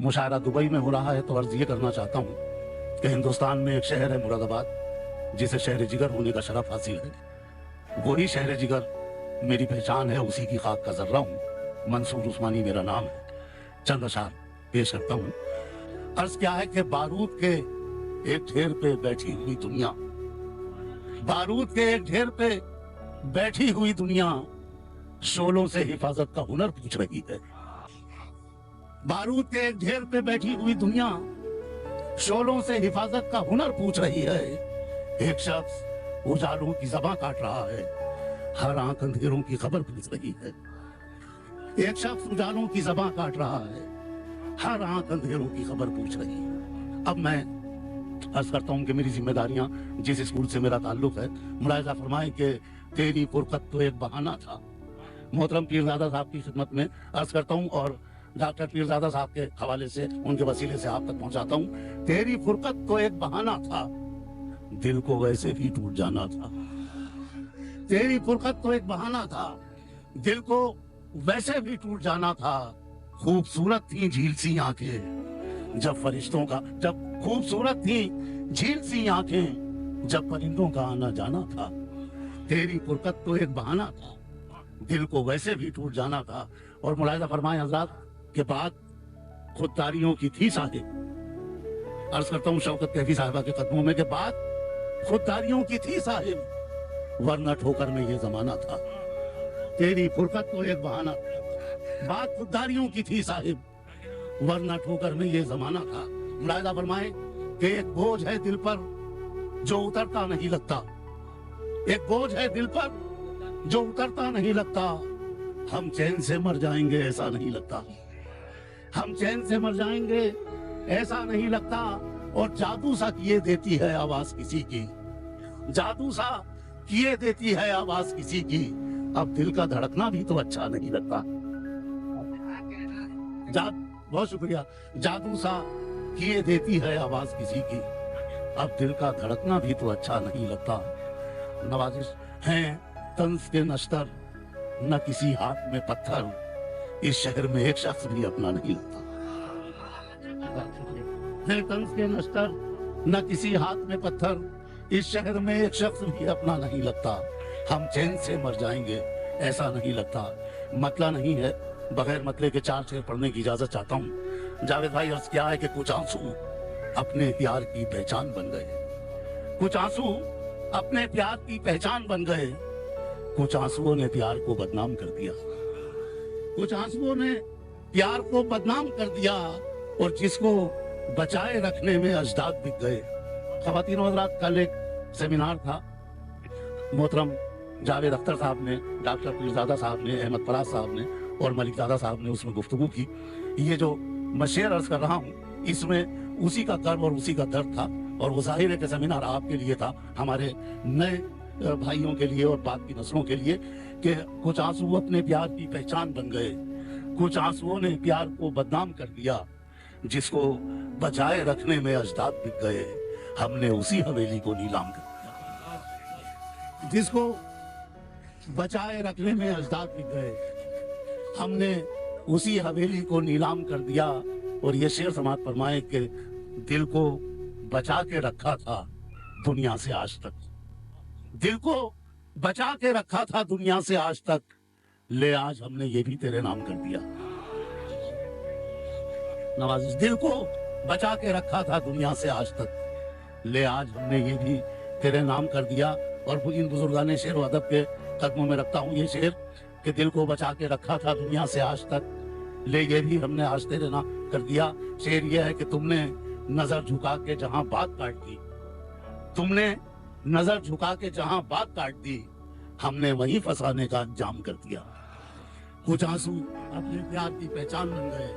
मुशायरा Dubai में हो रहा है तो अर्ज ये करना चाहता हूँ कि हिंदुस्तान में एक शहर है मुरादाबाद, जिसे शहर जिगर होने का शरफ हासिल है। वही शहर जिगर मेरी पहचान है, उसी की खाक का जर्रा हूँ। मंसूर उस्मानी मेरा नाम है। चंद अशार पेश करता हूँ। अर्ज क्या है कि बारूद के एक ढेर पे बैठी हुई दुनिया, बारूद के एक ढेर पे बैठी हुई दुनिया शोलों से हिफाजत का हुनर पूछ रही है। बारूद के एक ढेर पे बैठी हुई दुनिया शोलों से हिफाजत का हुनर पूछ रही है। एक शख्स उजालों की ज़बां काट रहा है, हर आंख अंधेरों की खबर पूछ रही है। एक शख्स उजालों की ज़बां काट रहा है, हर आंख अंधेरों की खबर पूछ रही है। अब मैं अर्ज करता हूँ कि मेरी जिम्मेदारियां जिस स्कूल से मेरा ताल्लुक है, मुलाहिजा फरमाएं कि तेरी फुरकत तो एक बहाना था। मोहतरम पीरजादा साहब की खिदमत में अर्ज करता हूँ और डॉक्टर पीरजादा साहब के हवाले से, उनके वसीले से आप तक पहुंचाता हूँ। तेरी फुरकत तो एक बहाना था, दिल को वैसे भी टूट जाना था। तेरी फुरकत तो एक बहाना था, दिल को वैसे भी टूट जाना था। खूबसूरत थी झील सी आंखें जब फरिश्तों का, जब खूबसूरत थी झील सी आंखें जब परिंदों का आना जाना था। तेरी फुरकत तो एक बहाना था, दिल को वैसे भी टूट जाना था। और मुलाहिजा फरमाए हजरात के बाद खुददारियों की थी साहिब। अर्ज करता हूँ शौकत कैफी साहिबा के कदमों में, के बाद खुददारियों की थी साहिब, वरना ठोकर में ये जमाना था। तेरी फुरकत तो एक बहाना था, बात खुददारियों की थी साहिब, वरना ठोकर में ये जमाना था। मुलाहिजा फरमाए कि एक बोझ है दिल पर जो उतरता नहीं लगता, एक बोझ है दिल पर जो उतरता नहीं लगता। हम चैन से मर जाएंगे ऐसा नहीं लगता, हम चैन से मर जाएंगे ऐसा नहीं लगता। और जादू सा किए देती है आवाज किसी की, जादू सा किए देती है आवाज किसी की। अब दिल का धड़कना भी तो अच्छा नहीं लगता। बहुत शुक्रिया। जादू सा किए देती है आवाज किसी की, अब दिल का धड़कना भी तो अच्छा नहीं लगता। नवाजिश हैं तंज के नश्तर, न किसी हाथ में पत्थर, इस शहर में एक शख्स भी अपना नहीं लगता। है तंज के नश्तर, न किसी हाथ में पत्थर, इस शहर में एक शख्स भी अपना नहीं लगता। हम चैन से मर जाएंगे ऐसा नहीं लगता। मतला नहीं है, बगैर मतले के 4 शेर पढ़ने की इजाजत चाहता हूँ। जावेद भाई अर्ज क्या है कि कुछ आंसू अपने प्यार की पहचान बन गए, कुछ आंसू अपने प्यार की पहचान बन गए। कुछ आंसुओं ने प्यार को बदनाम कर दिया, कुछ आंसुओं ने प्यार को बदनाम कर दिया। और जिसको बचाए रखने में अजदाद बिक गए। ख़वातीन और हज़रात, कल एक सेमिनार था, मोहतरम जावेद अख्तर साहब ने, डॉक्टर पीरजादा साहब ने, अहमद फराज साहब ने और मलिकजादा साहब ने उसमें गुफ्तगू की। ये जो मैं शेर अर्ज कर रहा हूँ इसमें उसी का गर्व और उसी का दर्द था। और वो जाहिर है कि सेमिनार आपके लिए था, हमारे नए भाइयों के लिए और बाद की नस्लों के लिए, कि कुछ आंसू अपने प्यार की पहचान बन गए, कुछ आंसुओं ने प्यार को बदनाम कर दिया। जिसको बचाए रखने में अजदाद बिक गए, हमने उसी हवेली को नीलाम कर दिया। जिसको बचाए रखने में अजदाद बिक गए, हमने उसी हवेली को नीलाम कर दिया। और ये शेर समात फरमाए कि दिल को बचा के रखा था दुनिया से आज तक, दिल को बचा के रखा था दुनिया से आज तक, ले आज हमने ये भी तेरे नाम कर दिया। नवाजिश, दिल को बचा के रखा था दुनिया से आज तक, ले आज हमने ये भी तेरे नाम कर दिया। और इन बुजुर्गाने शेर व अदब के कदमों में रखता हूँ ये शेर कि दिल को बचा के रखा था दुनिया से आज तक, ले ये भी हमने आज तेरे नाम कर दिया। शेर ये है कि तुमने नजर झुका के जहां बात काट दी, तुमने नजर झुका के जहां बात काट दी, हमने वही फंसाने का अंजाम कर दिया। कुछ आंसू अपने प्यार की पहचान बन गए,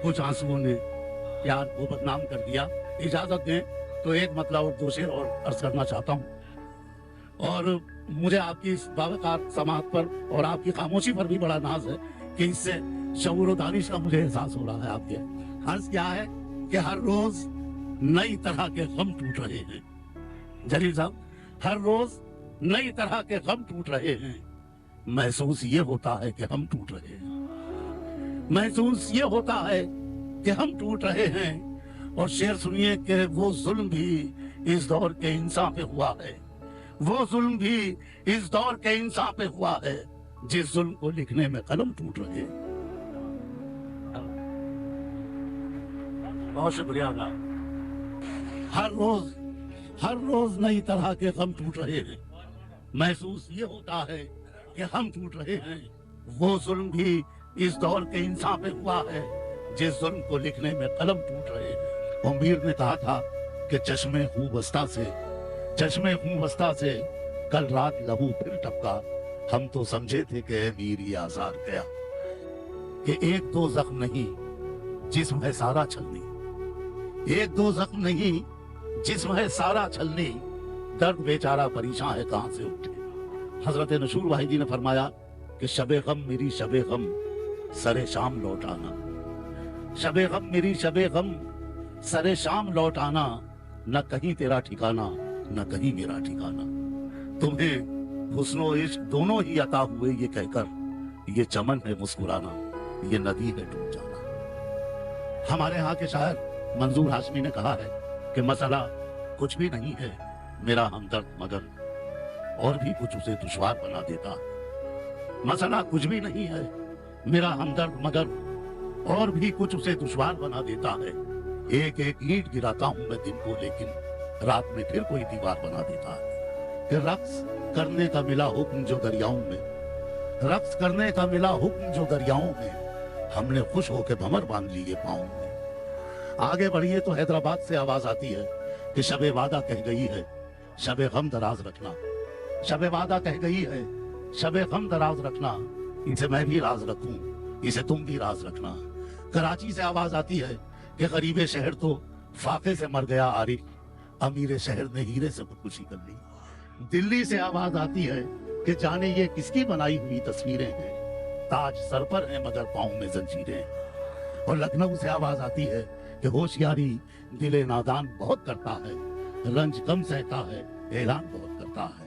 कुछ आंसुओं ने प्यार को बदनाम कर दिया। इजाजत दें तो एक मतलब और 2 शेर और अर्ज करना चाहता हूँ। और मुझे आपकी इस बावकार समात पर और आपकी खामोशी पर भी बड़ा नाज है कि इससे शऊर व दानिश का मुझे एहसास हो रहा है। आपके अर्ज क्या है कि हर रोज नई तरह के गम टूट रहे हैं। जलील साहब, हर रोज नई तरह के गम टूट रहे हैं, महसूस ये होता है कि हम टूट रहे हैं। महसूस ये होता है کہ ہم ٹوٹ رہے ہیں، اور شعر سنیے کہ وہ ظلم بھی اس دور کے انسان پہ ہوا ہے، وہ ظلم بھی اس دور کے انسان پہ ہوا ہے جس ظلم کو لکھنے میں قلم ٹوٹ رہے۔ بہت شکریہ اللہ۔ ہر روز نئی طرح کے غم ٹوٹ رہے ہیں، محسوس یہ ہوتا ہے کہ ہم ٹوٹ رہے ہیں، وہ ظلم بھی اس دور کے انسان پہ ہوا ہے جس ظلم کو لکھنے میں قلم ٹوٹ رہے ہیں۔ امیر نے کہا تھا کہ چشمے خوں بستہ سے کل رات لہو پھر ٹپکا، ہم تو سمجھے تھے کہ امیر یہ آزار گیا، کہ ایک دو زخم نہیں جسم ہے سارا چھلنی، ایک دو زخم نہیں جسم ہے سارا چھلنی، درد بیچارہ پریشان ہے کہاں سے اٹھے۔ حضرت نشور واحدی نے فرمایا کہ شب غم میری شب غم سر شام لوٹ آنا، شب غم میری شب غم سر شام لوٹ آنا، نہ کہیں تیرا ٹھکانہ نہ کہیں میرا ٹھکانہ، تمہیں حسن و عشق دونوں ہی عطا ہوئے یہ کہہ کر، یہ چمن ہے مسکرانا یہ ندی ہے ڈوب جانا۔ ہمارے ہاں کے شاعر منظور ہاشمی نے کہا ہے کہ مسئلہ کچھ بھی نہیں ہے میرا ہمدرد مگر اور بھی کچھ اسے دشوار بنا دیتا ہے، مسئلہ کچھ بھی نہیں ہے میرا ہمدرد مگر اور بھی کچھ اسے دشوار بنا دیتا ہے، ایک ایک اینٹ گراتا ہوں میں دن کو لیکن رات میں پھر کوئی دیوار بنا دیتا ہے، کہ رقص کرنے کا ملا حکم جو دریاؤں میں، رقص کرنے کا ملا حکم جو دریاؤں میں، ہم نے خوش ہو کے بھمر باندھ لیے پاؤں میں۔ آگے بڑھیے تو حیدرآباد سے آواز آتی ہے کہ شب وعدہ کہہ گئی ہے شب غم دراز رکھنا، شب وعدہ کہہ گئی ہے شب غم دراز رکھنا، اسے میں بھی راز رکھوں اسے تم بھی راز رکھنا۔ کراچی سے آواز آتی ہے کہ غریب شہر تو فاقے سے مر گیا عارف، امیر شہر نے ہیرے سے خودکشی کر لی۔ دلی سے آواز آتی ہے کہ جانے یہ کس کی بنائی ہوئی تصویریں ہیں، تاج سر پر ہیں مگر پاؤں میں زنجیریں۔ اور لکھنؤ سے آواز آتی ہے کہ ہوشیاری دل نادان بہت کرتا ہے، رنج کم سہتا ہے اعلان بہت کرتا ہے۔